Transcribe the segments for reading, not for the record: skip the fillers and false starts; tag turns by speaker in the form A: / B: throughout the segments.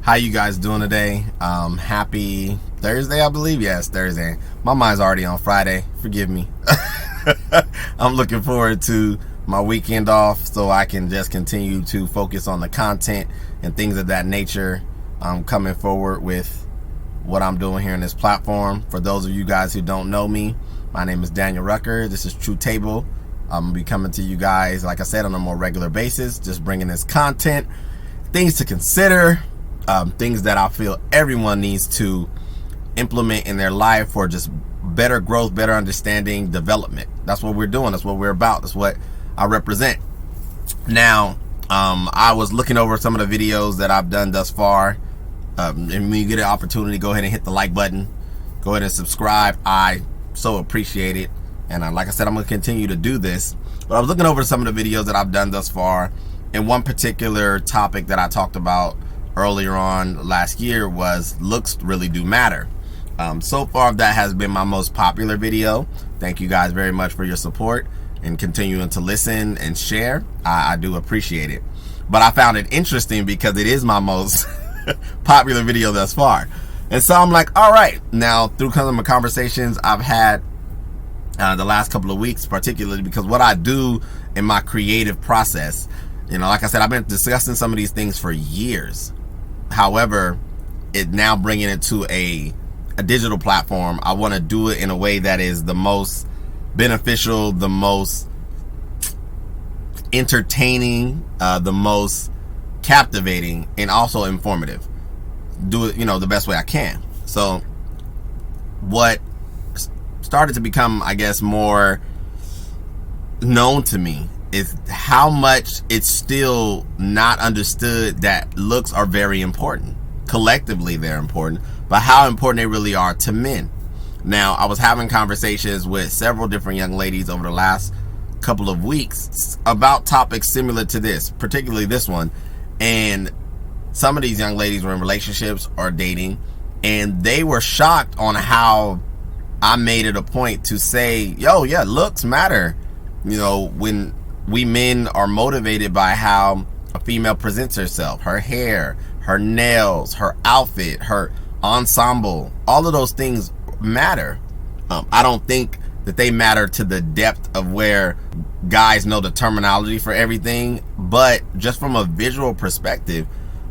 A: How you guys doing today? Happy Thursday, I believe. Yes, Thursday. My mind's already on Friday. Forgive me. I'm looking forward to my weekend off so I can just continue to focus on the content and things of that nature. I'm coming forward with what I'm doing here in this platform. For those of you guys who don't know me, my name is Daniel Rucker. This is Untouchable. I'm going to be coming to you guys, like I said, on a more regular basis, just bringing this content, things to consider, things that I feel everyone needs to implement in their life for just better growth, better understanding, development. That's what we're doing. That's what we're about. That's what I represent. Now, I was looking over some of the videos that I've done thus far. And when you get an opportunity, go ahead and hit the like button. Go ahead and subscribe. I so appreciate it. And like I said, I'm going to continue to do this. But I was looking over some of the videos that I've done thus far. And one particular topic that I talked about earlier on last year was looks really do matter. So far, that has been my most popular video. Thank you guys very much for your support and continuing to listen and share. I do appreciate it. But I found it interesting because it is my most popular video thus far. And so I'm like, all right, now through some of my conversations I've had the last couple of weeks, particularly because what I do in my creative process, like I said, I've been discussing some of these things for years. However, it now bringing it to a digital platform, I want to do it in a way that is the most beneficial, the most entertaining, the most captivating, and also informative. Do it, the best way I can. So what started to become, I guess, more known to me is how much it's still not understood that looks are very important. Collectively, they're important, but how important they really are to men. Now, I was having conversations with several different young ladies over the last couple of weeks about topics similar to this, particularly this one. And some of these young ladies were in relationships or dating, and they were shocked on how I made it a point to say, yo, yeah, looks matter. When we men are motivated by how a female presents herself, her hair, her nails, her outfit, her ensemble, all of those things matter. I don't think that they matter to the depth of where guys know the terminology for everything, but just from a visual perspective,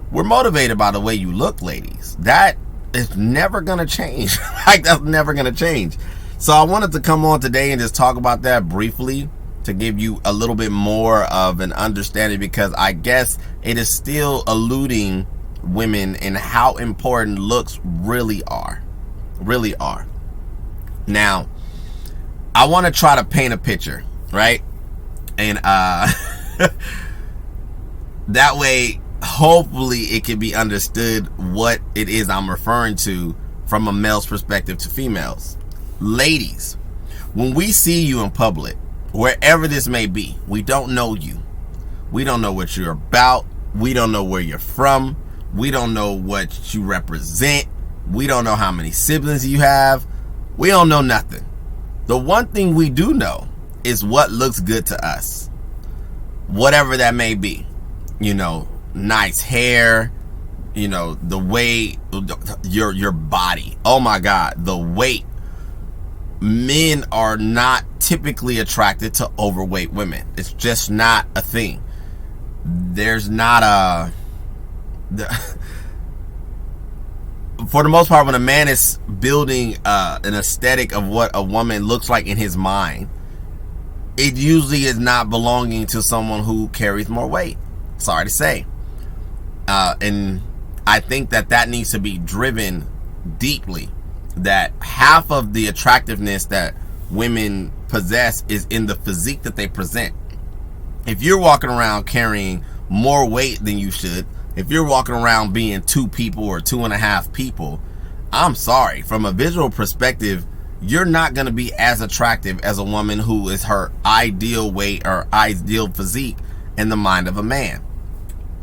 A: we're motivated by the way you look, ladies. That is never gonna change. That's never gonna change. So I wanted to come on today and just talk about that briefly to give you a little bit more of an understanding, because I guess it is still eluding women in how important looks really are. Now, I want to try to paint a picture, right? And that way, hopefully it can be understood what it is I'm referring to from a male's perspective to females. Ladies, when we see you in public, wherever this may be, we don't know you. We don't know what you're about. We don't know where you're from. We don't know what you represent. We don't know how many siblings you have. We don't know nothing. The one thing we do know is what looks good to us. Whatever that may be. Nice hair, the way, your body. Oh my God, the weight. Men are not typically attracted to overweight women. It's just not a thing. There's not for the most part, when a man is building an aesthetic of what a woman looks like in his mind, it usually is not belonging to someone who carries more weight. Sorry to say. And I think that needs to be driven deeply. That half of the attractiveness that women possess is in the physique that they present. If you're walking around carrying more weight than you should, if you're walking around being 2 people or 2.5 people, I'm sorry, from a visual perspective, you're not going to be as attractive as a woman who is her ideal weight or ideal physique in the mind of a man.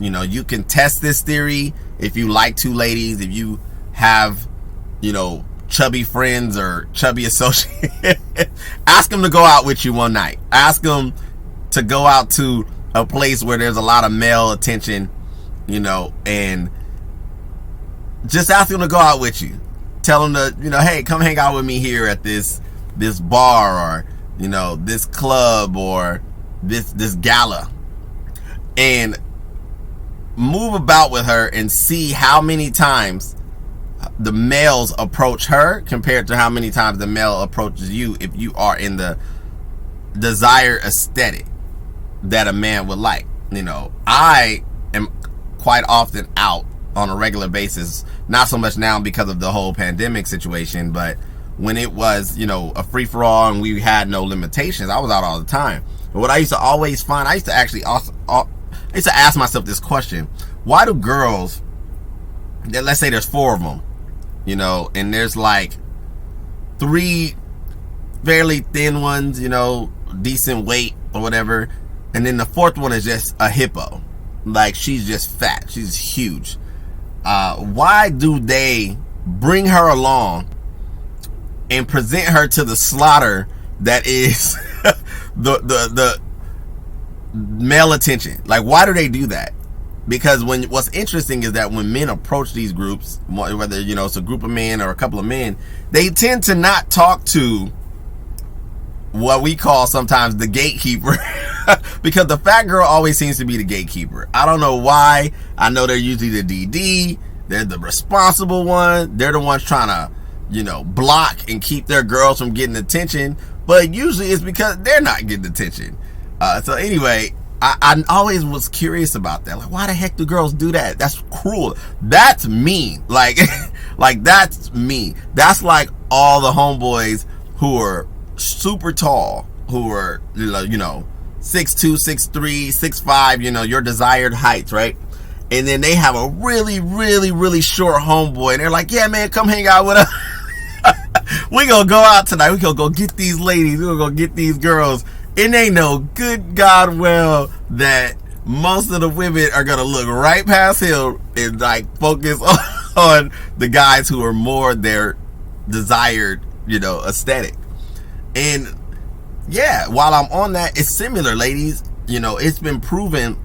A: You can test this theory if you like 2 ladies, if you have, chubby friends or chubby associates. Ask them to go out with you one night. Ask them to go out to a place where there's a lot of male attention, and just ask them to go out with you. Tell them to, hey, come hang out with me here at this bar, or this club, or this gala, and move about with her and see how many times the males approach her compared to how many times the male approaches you, if you are in the desired aesthetic that a man would like. I am quite often out on a regular basis, not so much now because of the whole pandemic situation, but when it was, a free-for-all and we had no limitations, I was out all the time. But what I used to always find, I used to ask myself this question: why do girls, let's say there's 4 of them, and there's like 3 fairly thin ones, decent weight or whatever, and then the 4th one is just a hippo, like she's just fat, she's huge. Why do they bring her along and present her to the slaughter that is the male attention? Like, why do they do that? Because what's interesting is that when men approach these groups, whether it's a group of men or a couple of men, they tend to not talk to what we call sometimes the gatekeeper, because the fat girl always seems to be the gatekeeper. I don't know why. I know they're usually the DD. They're the responsible one. They're the ones trying to, block and keep their girls from getting attention. But usually it's because they're not getting attention. So anyway, I always was curious about that. Like, why the heck do girls do that? That's cruel. That's mean. Like, that's mean. That's like all the homeboys who are super tall, who are, 6'2", 6'3", 6'5", your desired heights, right? And then they have a really, really, really short homeboy, and they're like, yeah, man, come hang out with us. We gonna go out tonight. We gonna go get these ladies. We gonna go get these girls. And they know good God well that most of the women are gonna look right past him and like focus on the guys who are more their desired, aesthetic. And yeah, while I'm on that, it's similar, ladies. It's been proven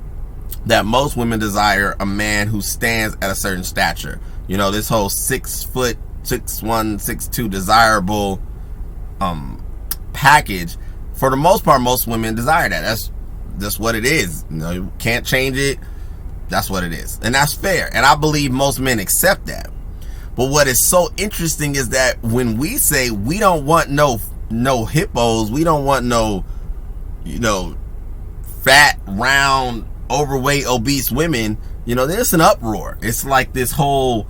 A: that most women desire a man who stands at a certain stature. This whole 6 foot, 6'1", 6'2" desirable package. For the most part, most women desire that. That's what it is. You can't change it. That's what it is, and that's fair. And I believe most men accept that. But what is so interesting is that when we say we don't want no hippos, we don't want no, fat, round, overweight, obese women, there's an uproar. It's like this whole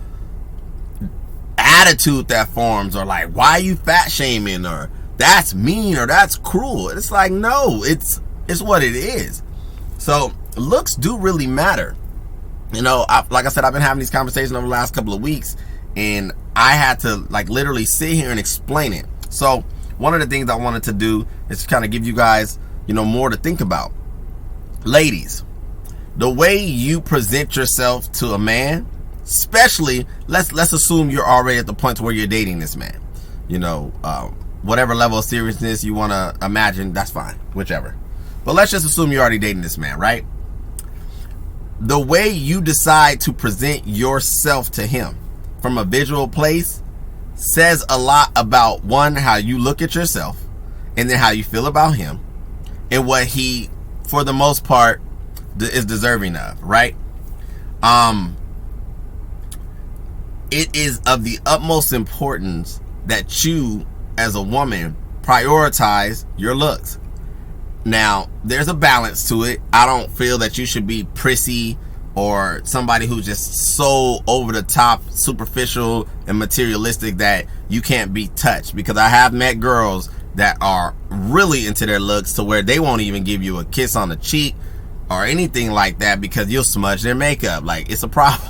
A: attitude that forms, or like, why are you fat shaming, or that's mean, or that's cruel. It's like, no, it's what it is. So looks do really matter. Like I said, I've been having these conversations over the last couple of weeks, and I had to like literally sit here and explain it. So one of the things I wanted to do is to kind of give you guys, more to think about. Ladies, the way you present yourself to a man, especially, let's assume you're already at the point where you're dating this man. Whatever level of seriousness you want to imagine, that's fine, whichever. But let's just assume you're already dating this man, right? The way you decide to present yourself to him from a visual place says a lot about, one, how you look at yourself, and then how you feel about him, and what he, for the most part, is deserving of, right? It is of the utmost importance that you, as a woman, prioritize your looks. Now, there's a balance to it. I don't feel that you should be prissy or somebody who's just so over the top, superficial and materialistic that you can't be touched, because I have met girls that are really into their looks to where they won't even give you a kiss on the cheek or anything like that because you'll smudge their makeup. Like, it's a problem.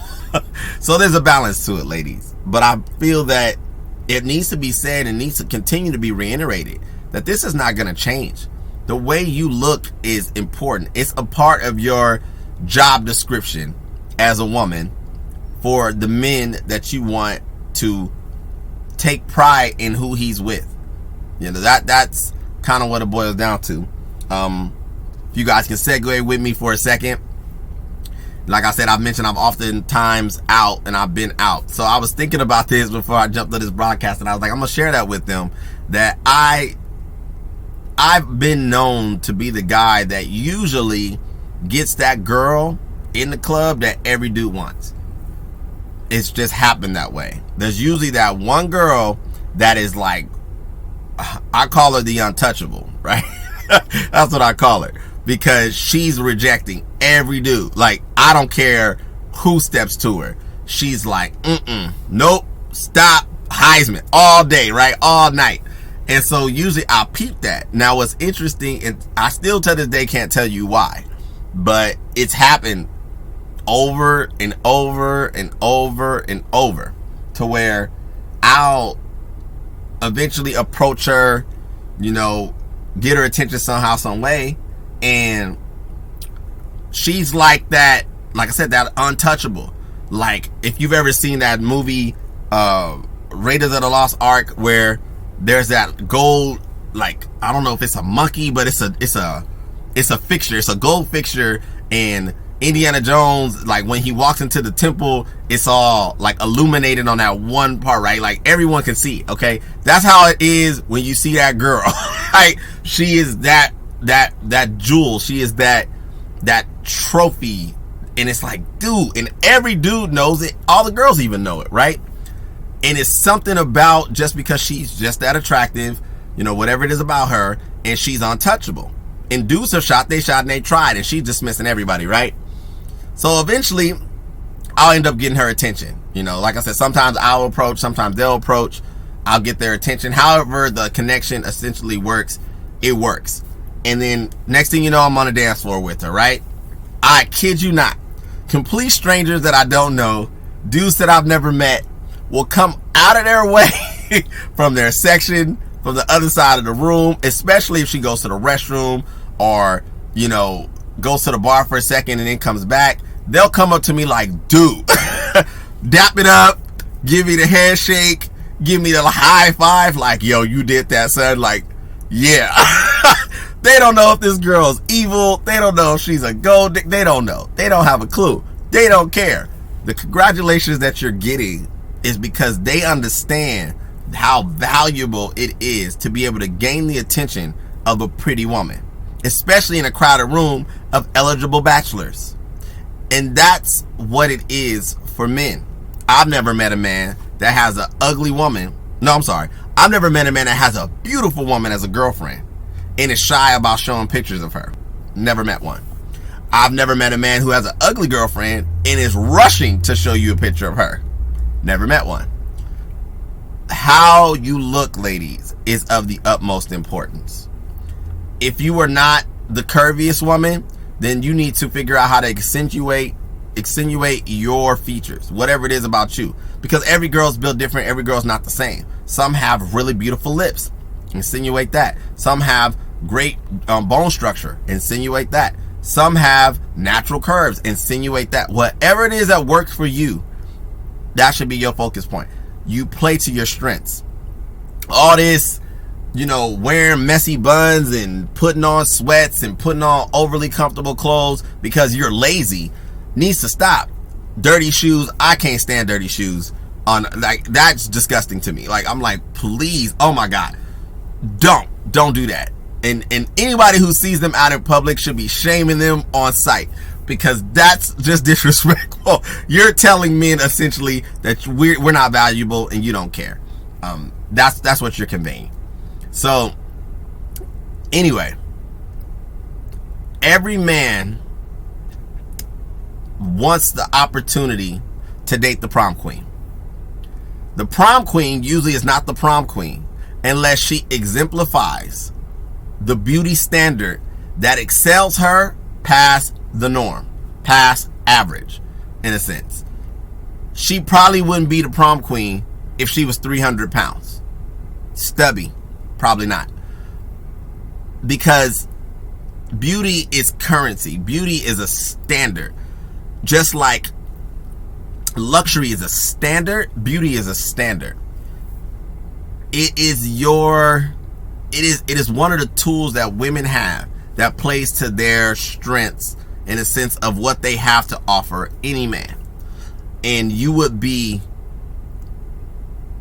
A: So there's a balance to it, ladies. But I feel that it needs to be said and needs to continue to be reiterated that this is not going to change. The way you look is important. It's a part of your job description as a woman for the men that you want to take pride in who he's with. That's kind of what it boils down to. If you guys can segue with me for a second. Like I said, I've mentioned I'm oftentimes out, and I've been out. So I was thinking about this before I jumped to this broadcast, and I was like, I'm gonna share that with them, that I've been known to be the guy that usually gets that girl in the club that every dude wants. It's just happened that way. There's usually that one girl that is like, I call her the untouchable, right? That's what I call her, because she's rejecting every dude. Like, I don't care who steps to her. She's like, nope, stop, Heisman, all day, right? All night. And so usually I'll peep that. Now what's interesting, and I still to this day can't tell you why, but it's happened over and over and over and over, to where I'll eventually approach her, you know, get her attention somehow, some way, and she's like that, like I said, that untouchable. Like, if you've ever seen that movie Raiders of the Lost Ark, where there's that gold, like, I don't know if it's a monkey, but it's a fixture, it's a gold fixture, and Indiana Jones, like, when he walks into the temple, it's all like illuminated on that one part, right? Like, everyone can see, okay? That's how it is when you see that girl. Like, she is that jewel, she is that trophy, and it's like, dude, and every dude knows it, all the girls even know it, right? And it's something about, just because she's just that attractive, you know, whatever it is about her, and she's untouchable. And dudes have shot, and they tried, and she's dismissing everybody, right? So eventually, I'll end up getting her attention. You know, like I said, sometimes I'll approach, sometimes they'll approach. I'll get their attention. However the connection essentially works, it works. And then next thing you know, I'm on the dance floor with her, right? I kid you not. Complete strangers that I don't know, dudes that I've never met, will come out of their way from their section, from the other side of the room, especially if she goes to the restroom, or, you know, goes to the bar for a second and then comes back. They'll come up to me like, dude, dap it up, give me the handshake, give me the high five, like, yo, you did that, son. Like, yeah. They don't know if this girl's evil. They don't know if she's a gold. They don't know. They don't have a clue. They don't care. The congratulations that you're getting is because they understand how valuable it is to be able to gain the attention of a pretty woman, especially in a crowded room of eligible bachelors. And that's what it is for men. I've never met a man that has an ugly woman. No, I'm sorry. I've never met a man that has a beautiful woman as a girlfriend and is shy about showing pictures of her. Never met one. I've never met a man who has an ugly girlfriend and is rushing to show you a picture of her. Never met one. How you look, ladies, is of the utmost importance. If you are not the curviest woman, then you need to figure out how to accentuate your features, whatever it is about you, because every girl's built different. Every girl's not the same. Some have really beautiful lips, insinuate that. Some have great bone structure, insinuate that. Some have natural curves, insinuate that. Whatever it is that works for you, that should be your focus point. You play to your strengths. All this, you know, wearing messy buns and putting on sweats and putting on overly comfortable clothes because you're lazy needs to stop. Dirty shoes, I can't stand dirty shoes. On, like, that's disgusting to me. Like, I'm like, please, oh my God, don't do that. And anybody who sees them out in public should be shaming them on sight, because that's just disrespectful. You're telling men essentially that we're not valuable and you don't care. That's what you're conveying. So anyway, every man wants the opportunity to date the prom queen. The prom queen usually is not the prom queen unless she exemplifies the beauty standard that excels her past the norm, past average, in a sense. She probably wouldn't be the prom queen if she was 300 pounds. Stubby, probably not. Because beauty is currency. Beauty is a standard. Just like luxury is a standard, beauty is a standard. It is one of the tools that women have that plays to their strengths in a sense of what they have to offer any man. And you would be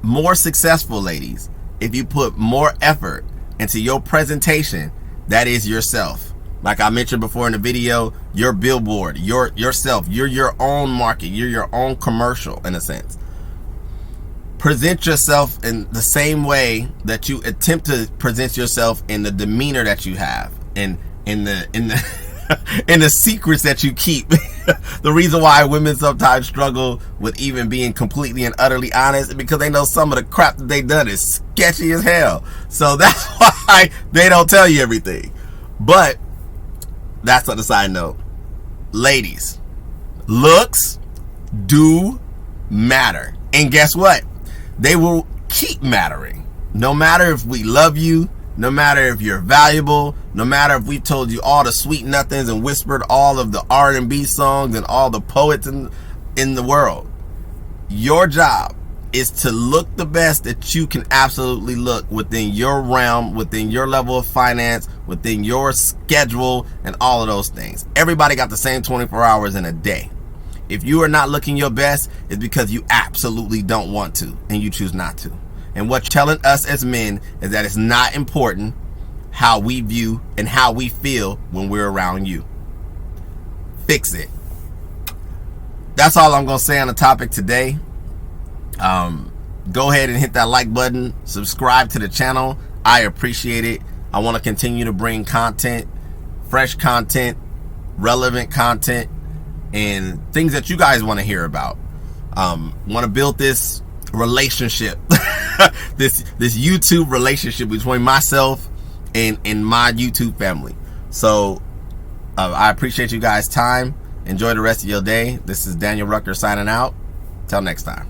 A: more successful, ladies, if you put more effort into your presentation, that is yourself. Like I mentioned before in the video, your billboard, yourself, you're your own market, you're your own commercial in a sense. Present yourself in the same way that you attempt to present yourself in the demeanor that you have, and in the in the secrets that you keep. The reason why women sometimes struggle with even being completely and utterly honest is because they know some of the crap that they done is sketchy as hell. So that's why they don't tell you everything. But that's on the side note. Ladies, looks do matter. And guess what? They will keep mattering. No matter if we love you, no matter if you're valuable, no matter if we told you all the sweet nothings and whispered all of the R&B songs and all the poets in the world. Your job is to look the best that you can absolutely look within your realm, within your level of finance, within your schedule, and all of those things. Everybody got the same 24 hours in a day. If you are not looking your best, it's because you absolutely don't want to, and you choose not to. And what's telling us as men is that it's not important how we view and how we feel when we're around you. Fix it. That's all I'm going to say on the topic today. Go ahead and hit that like button. Subscribe to the channel. I appreciate it. I want to continue to bring content, fresh content, relevant content, and things that you guys want to hear about. Want to build this relationship, this YouTube relationship between myself and my YouTube family. So I appreciate you guys' time. Enjoy the rest of your day. This is Daniel Rucker signing out. Till next time.